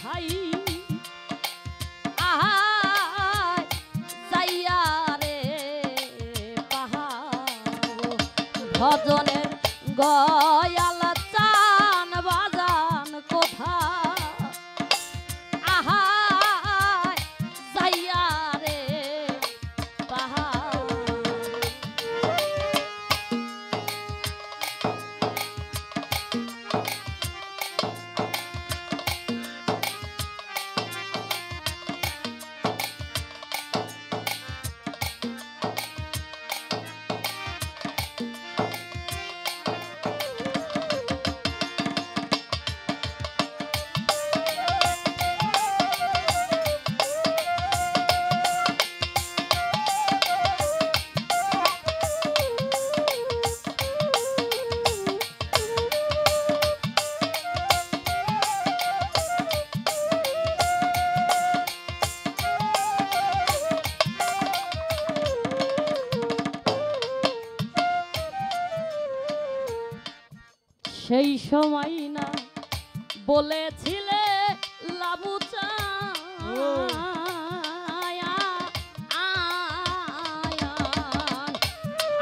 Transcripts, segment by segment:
কোথায় আহায় যাইয়া রে পাহাড় ভজনের গয়াল চান বাজান কোথায় আহায় যাইয়া রে পাহাড় সেই সময় না বলেছিলে লাবু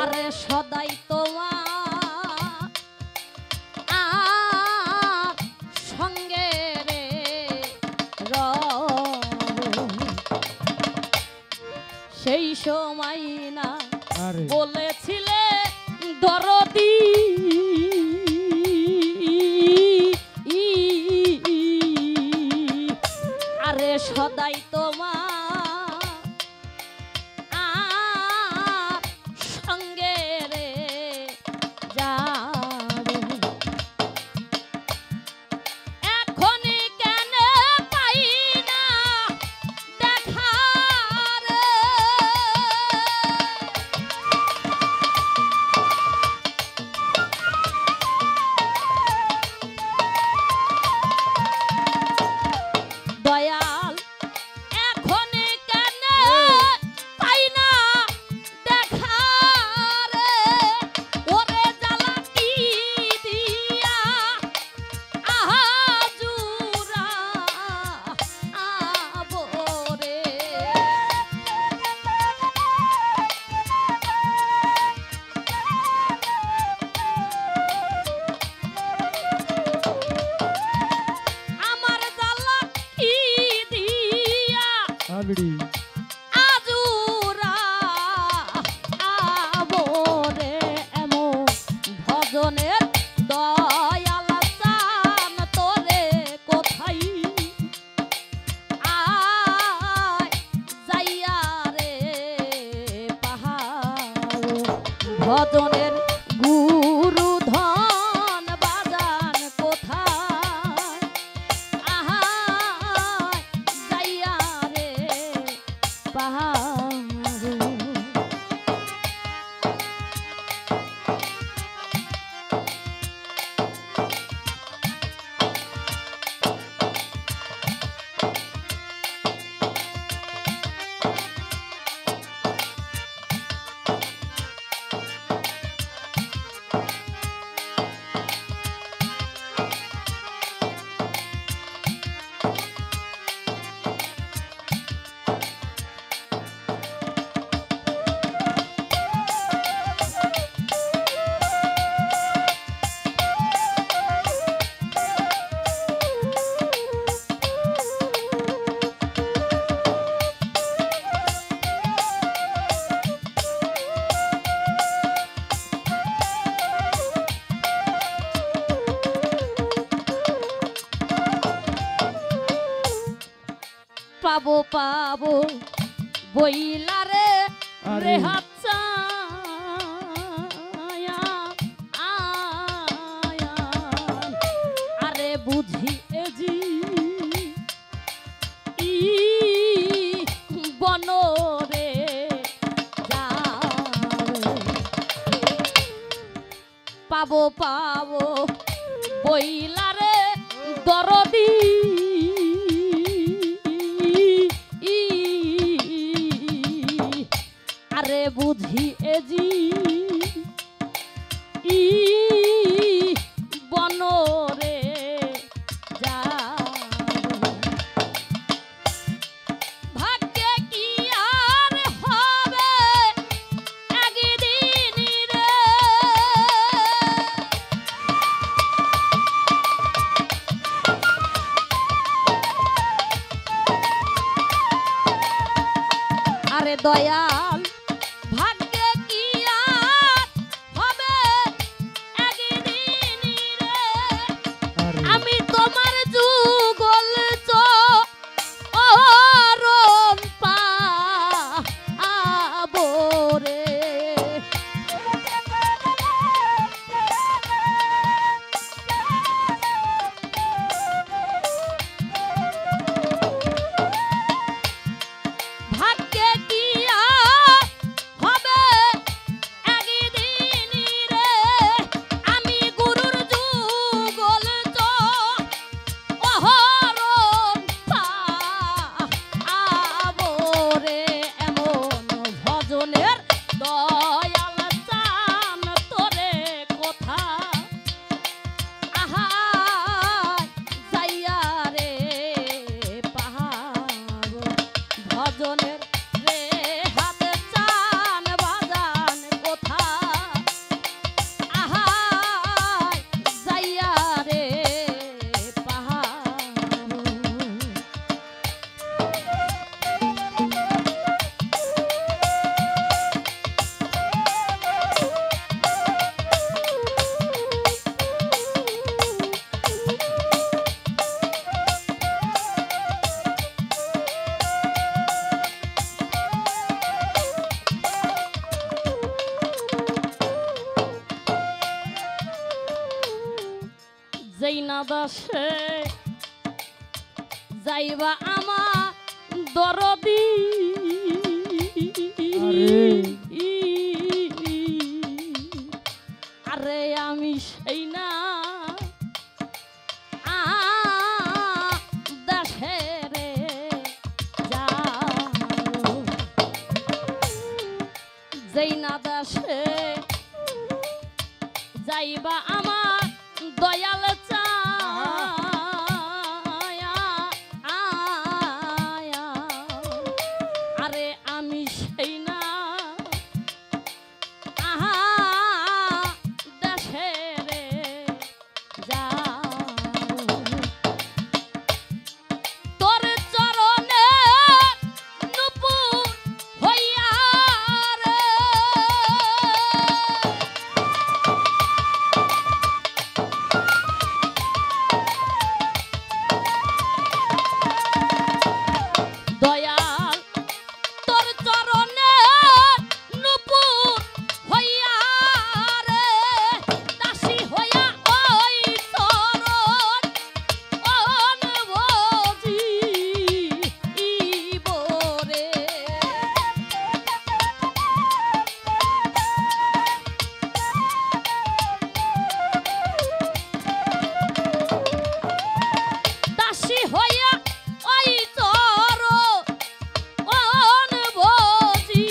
আরে সদাই তোমার সঙ্গে রে সেই সময় না বলেছিলে দরদি আরে সদাই তোমার সঙ্গে রে যাবে এখনই কেন পাই না দেখা রে দয়াল এখনই কেন পাই না দেখা রে ওরে জ্বালা কি দিয়া আহাজুরা আবরে আমার জ্বালা কি দিয়া আজুরা আবরে এমন ভজনের দয়াল চান তোরে কোথায় আয় যাইয়া রে পাহাড় ভজনের গুরু ধন বাজান কোথায় আহায় যাইয়া রে পাহাড় পাবো পাবো বইলা রে রে হাচ্চা আরে বুঝি এজি বনরে পাবো পাবো বইলা রে দরদি আরে বুঝি এজি বনরে যাবে দয়াল ভাগ্যে কি আর হবে একদিন রে আমি তোমার যুগল চরণ পাবো রে ভাগ্যে কি আর হবে একদিন রে আমি গুরুর যুগল চরণ পাবো রে এমন ভজনের দয়াল চান তোরে কোথা আহা যাইয়া রে পাহাড় ভজনের রে হাত চান বাজান কোথা আহা যাইয়া রে পাহাড় যেই না দাসে যাইবা আমার দরদি আরে আমি সেই না দাসে রে যাও যেই না দাসে যাইবা আমার দয়াল চায়া আরে আমি সেই না আহা দেশে রে যাও তোর চরণে নুপুর হইয়া রে দয়াল তোর চরণে নুপুর হইয়া রে দাসী হইয়া ওই চরণ অনবজি রে দাসী হইয়া ওই চরণ অনবজি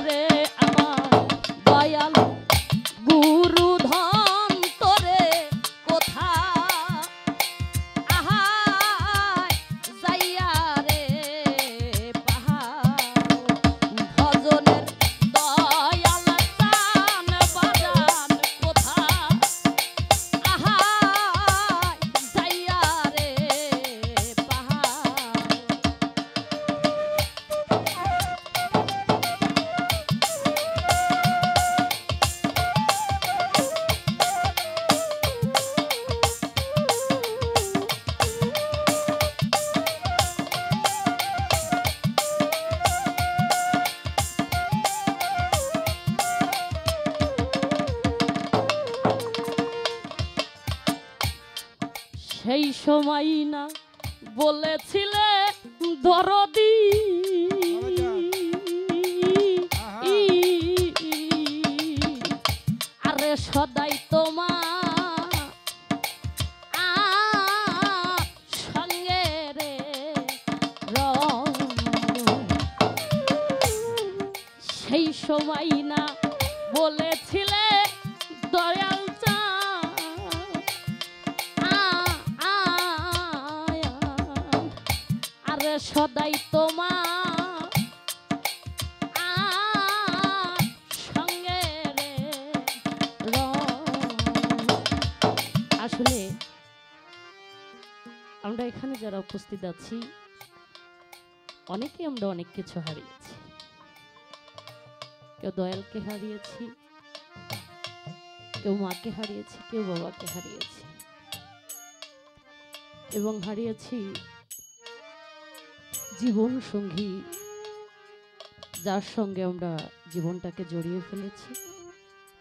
রে আমার দয়াল গুরু ধন তোরে কোথা আহা যাইয়া রে পাহাড় ভজনের দয়াল চান বাজান কোথা আহা যাইয়া রে পাহাড় সেই সময় না বলেছিলে দরদি আরে সদাই তোমার সঙ্গে রে রং সেই সময় না বলেছিলে দয়াল চা আরে সদাই তোমার সঙ্গে রে আসলে আমরা এখানে যারা উপস্থিত আছি অনেকেই আমরা অনেক কিছু হারিয়েছি। কেউ দয়ালকে হারিয়েছি, কেউ মাকে হারিয়েছি, কেউ বাবাকে হারিয়েছি, এবং হারিয়েছি জীবন সঙ্গী, যার সঙ্গে আমরা জীবনটাকে জড়িয়ে ফেলেছি।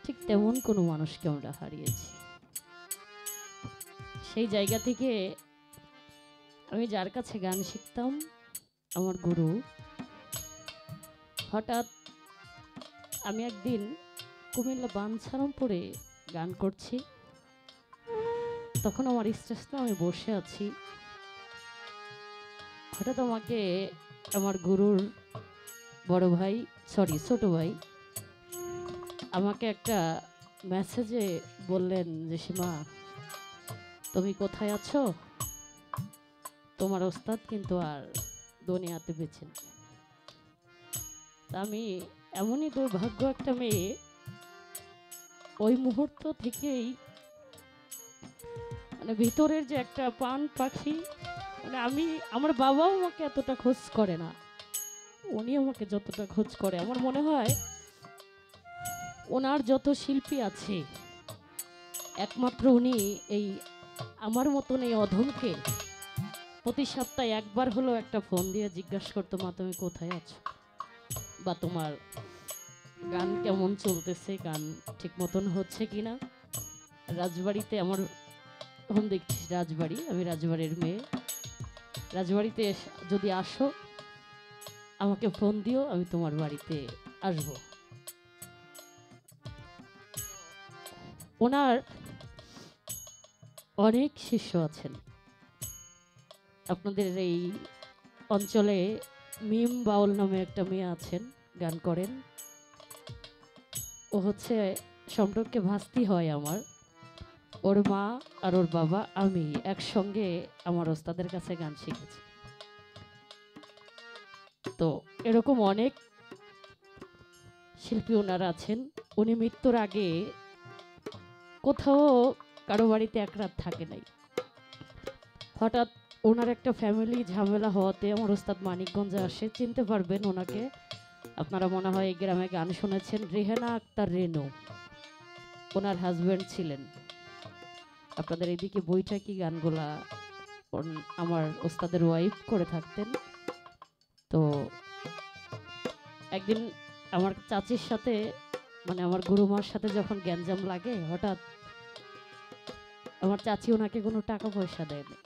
ঠিক তেমন কোনো মানুষকে আমরা হারিয়েছি। সেই জায়গা থেকে আমি যার কাছে গান শিখতাম, আমার গুরু, হঠাৎ আমি একদিন কুমিল্লা বাঞ্ছারামপুরে গান করছি। তখন আমার স্টেজে আমি বসে আছি। হঠাৎ আমাকে আমার গুরুর বড় ভাই, সরি ছোট ভাই, আমাকে একটা মেসেজে বললেন যে, সীমা তুমি কোথায় আছো? তোমার ওস্তাদ কিন্তু আর দুনিয়াতে বেঁচে নেই। আমি এমনই দুর্ভাগ্য একটা মেয়ে, ওই মুহূর্ত থেকেই মানে ভিতরের যে একটা প্রাণ পাখি, মানে আমার বাবাও আমাকে এতটা খোঁজ করে না, উনি আমাকে যতটা খোঁজ করে। আমার মনে হয় ওনার যত শিল্পী আছে, একমাত্র উনি এই আমার মতন এই অধমকে প্রতি সপ্তাহে একবার হলো একটা ফোন দিয়ে জিজ্ঞাসা করতো, মা তুমি কোথায় আছো, বা তোমার গান কেমন চলতেছে, গান ঠিক মতন হচ্ছে কিনা। রাজবাড়িতে আমার হোম দেখছিস, রাজবাড়ি, আমি রাজবাড়ির মেয়ে। রাজবাড়িতে যদি আসো আমাকে ফোন দিও, আমি তোমার বাড়িতে আসব। ওনার অনেক শিষ্য আছেন। আপনাদের এই অঞ্চলে মিম বাউল নামে একটা মেয়ে আছেন, গান করেন। ও হচ্ছে সম্পর্কে ভাস্তি হয় আমার। ওর মা আর ওর বাবা, আমি একসঙ্গে আমার ওস্তাদের কাছে গান শিখেছি। তো এরকম অনেক শিল্পী ওনারা আছেন। উনি মৃত্যুর আগে কোথাও কারো বাড়িতে এক রাত থাকে নাই। হঠাৎ ওনার একটা ফ্যামিলি ঝামেলা হওয়াতে আমার ওস্তাদ মানিকগঞ্জে আসে। চিনতে পারবেন ওনাকে, আপনারা মনে হয় এই গ্রামে গান শুনেছেন, রেহেনা আক্তার রেনু ওনার হাজব্যান্ড ছিলেন। আপনাদের এইদিকে বইটাকি গানগুলা আমার ওস্তাদের ওয়াইফ করে থাকতেন। তো একদিন আমার চাচির সাথে, মানে আমার গুরুমার সাথে যখন গ্যাঞ্জাম লাগে, হঠাৎ আমার চাচি ওনাকে কোনো টাকা পয়সা দেয়নি।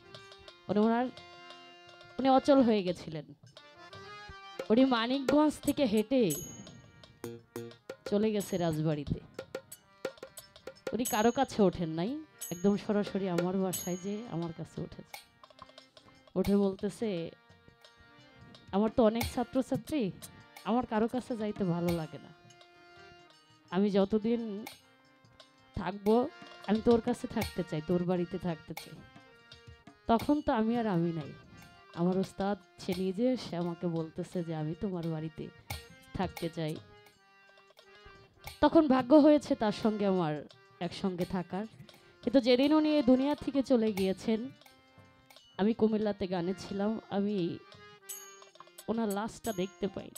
উনি অচল হয়ে গেছিলেন। উনি মানিকগঞ্জ থেকে হেঁটে চলে গেছে রাজবাড়িতে। উনি কারো কাছে ওঠেন নাই, একদম সরাসরি আমার বাসায় যে আমার কাছে উঠেছে। উঠে বলতেছে, আমার তো অনেক ছাত্রছাত্রী, আমার কারো কাছে যাইতে ভালো লাগে না, আমি যতদিন থাকবো আমি তোর কাছে থাকতে চাই, তোর বাড়িতে থাকতে চাই। তখন তো আমি নাই, আমার ওস্তাদ সে নিজে সে আমাকে বলতেছে যে আমি তোমার বাড়িতে থাকতে চাই। তখন ভাগ্য হয়েছে তার সঙ্গে আমার একসঙ্গে থাকার। কিন্তু যেদিন উনি এই দুনিয়া থেকে চলে গিয়েছেন, আমি কুমিল্লাতে গানে ছিলাম, আমি ওনার লাশটা দেখতে পাই।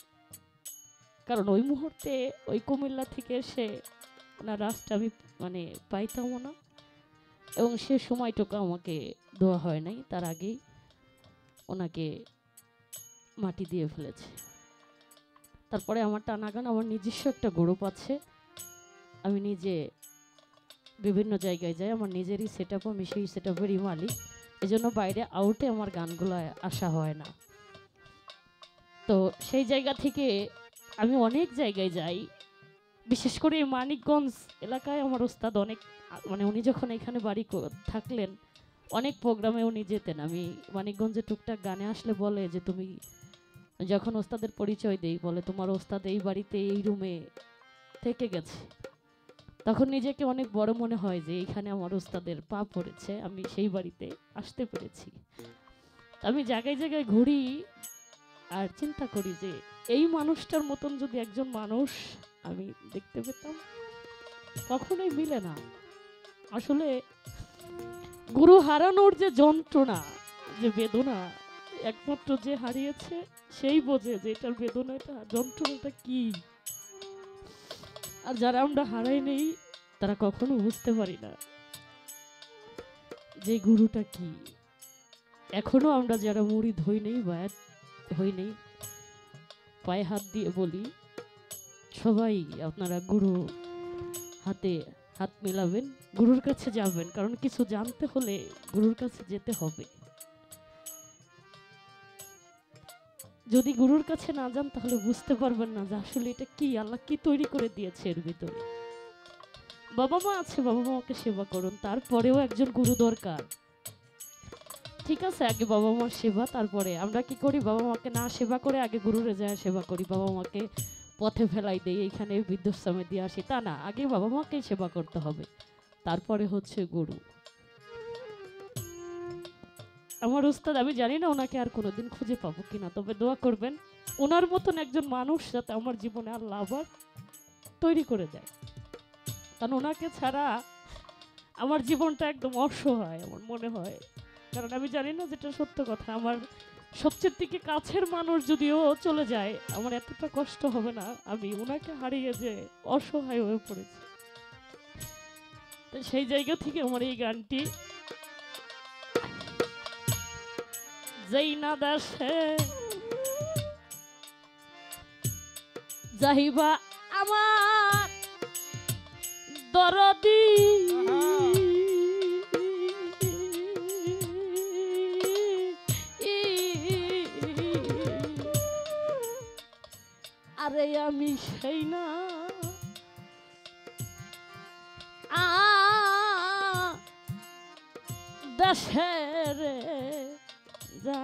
কারণ ওই মুহূর্তে ওই কুমিল্লা থেকে এসে ওনার লাশটা আমি মানে পাইতামও না, এবং সে সময়টুকু আমাকে দেওয়া হয় নাই। তার আগেই ওনাকে মাটি দিয়ে ফেলেছে। তারপরে আমার টানাগান, আমার নিজস্ব একটা গ্রুপ আছে, আমি নিজে বিভিন্ন জায়গায় যাই, আমার নিজেরই সেট আপ, আমি সেই সেট আপেরই মালিক। এই জন্য বাইরে আউটে আমার গানগুলো আসা হয় না। তো সেই জায়গা থেকে আমি অনেক জায়গায় যাই, বিশেষ করে মানিকগঞ্জ এলাকায় আমার ওস্তাদ অনেক, মানে উনি যখন এখানে বাড়ি থাকলেন অনেক প্রোগ্রামে উনি যেতেন। আমি মানিকগঞ্জে টুকটাক গানে আসলে বলে যে, তুমি যখন ওস্তাদের পরিচয় দেই, বলে তোমার ওস্তাদ এই বাড়িতে এই রুমে থেকে গেছে। তখন নিজেকে অনেক বড় মনে হয় যে এখানে আমার ওস্তাদের পা পড়েছে, আমি সেই বাড়িতে আসতে পেরেছি। আমি জায়গায় জায়গায় ঘুরি আর চিন্তা করি যে এই মানুষটার মতন যদি একজন মানুষ আমি দেখতে পেতাম। কখনোই মিলে না। আসলে গুরু হারানোর যে যন্ত্রণা, যে বেদনা, একমাত্র যে হারিয়েছে সেই বোঝে যে এটার বেদনাটা, যন্ত্রণাটা কি। আর যারা আমরা হারাই নেই তারা কখনো বুঝতে পারি না যে গুরুটা কি। এখনো আমরা যারা মুড়ি ধই নেই, বায়াত হই নেই, পায়ে হাত দিয়ে বলি সবাই আপনারা গুরু হাতে হাত মেলাবেন, গুরুর কাছে যাবেন, কারণ কিছু জানতে হলে গুরুর কাছে যেতে হবে। যদি গুরুর কাছে না যান তাহলে বুঝতে পারবেন না যে আসলে এটা কি, আল্লাহ কি তৈরি করে দিয়েছে এর ভিতরে। বাবা মা আছে, বাবা মাকে সেবা করুন, তারপরেও একজন গুরু দরকার। ঠিক আছে, আগে বাবা মার সেবা, তারপরে আমরা কি করি, বাবা মাকে না সেবা করে আগে গুরুরে যায় সেবা করি, বাবা মাকে পথে ফেলাই দেই, এইখানে বৃদ্ধাশ্রমে দিয়ে আসি, তা না, আগে বাবা মাকেই সেবা করতে হবে, তারপরে হচ্ছে গুরু। আমার উস্তাদ, আমি জানি না ওনাকে আর কোনোদিন খুঁজে পাবো কিনা, তবে দোয়া করবেন ওনার মতন একজন মানুষ যাতে আমার জীবনে আল্লাহ আবার তৈরি করে দেয়, কারণ ওনাকে ছাড়া আমার জীবনটা একদম অসহায় আমার মনে হয়। কারণ আমি জানি না, যেটা সত্য কথা, আমার সবচেয়ে থেকে কাছের মানুষ যদিও চলে যায় আমার এতটা কষ্ট হবে না, আমি ওনাকে হারিয়ে যে অসহায় হয়ে পড়েছি। তো সেই জায়গা থেকে আমার এই গানটি, যেই না দেশে যাইবা আমার দরদি, আরে আমি সেই না দেশের যা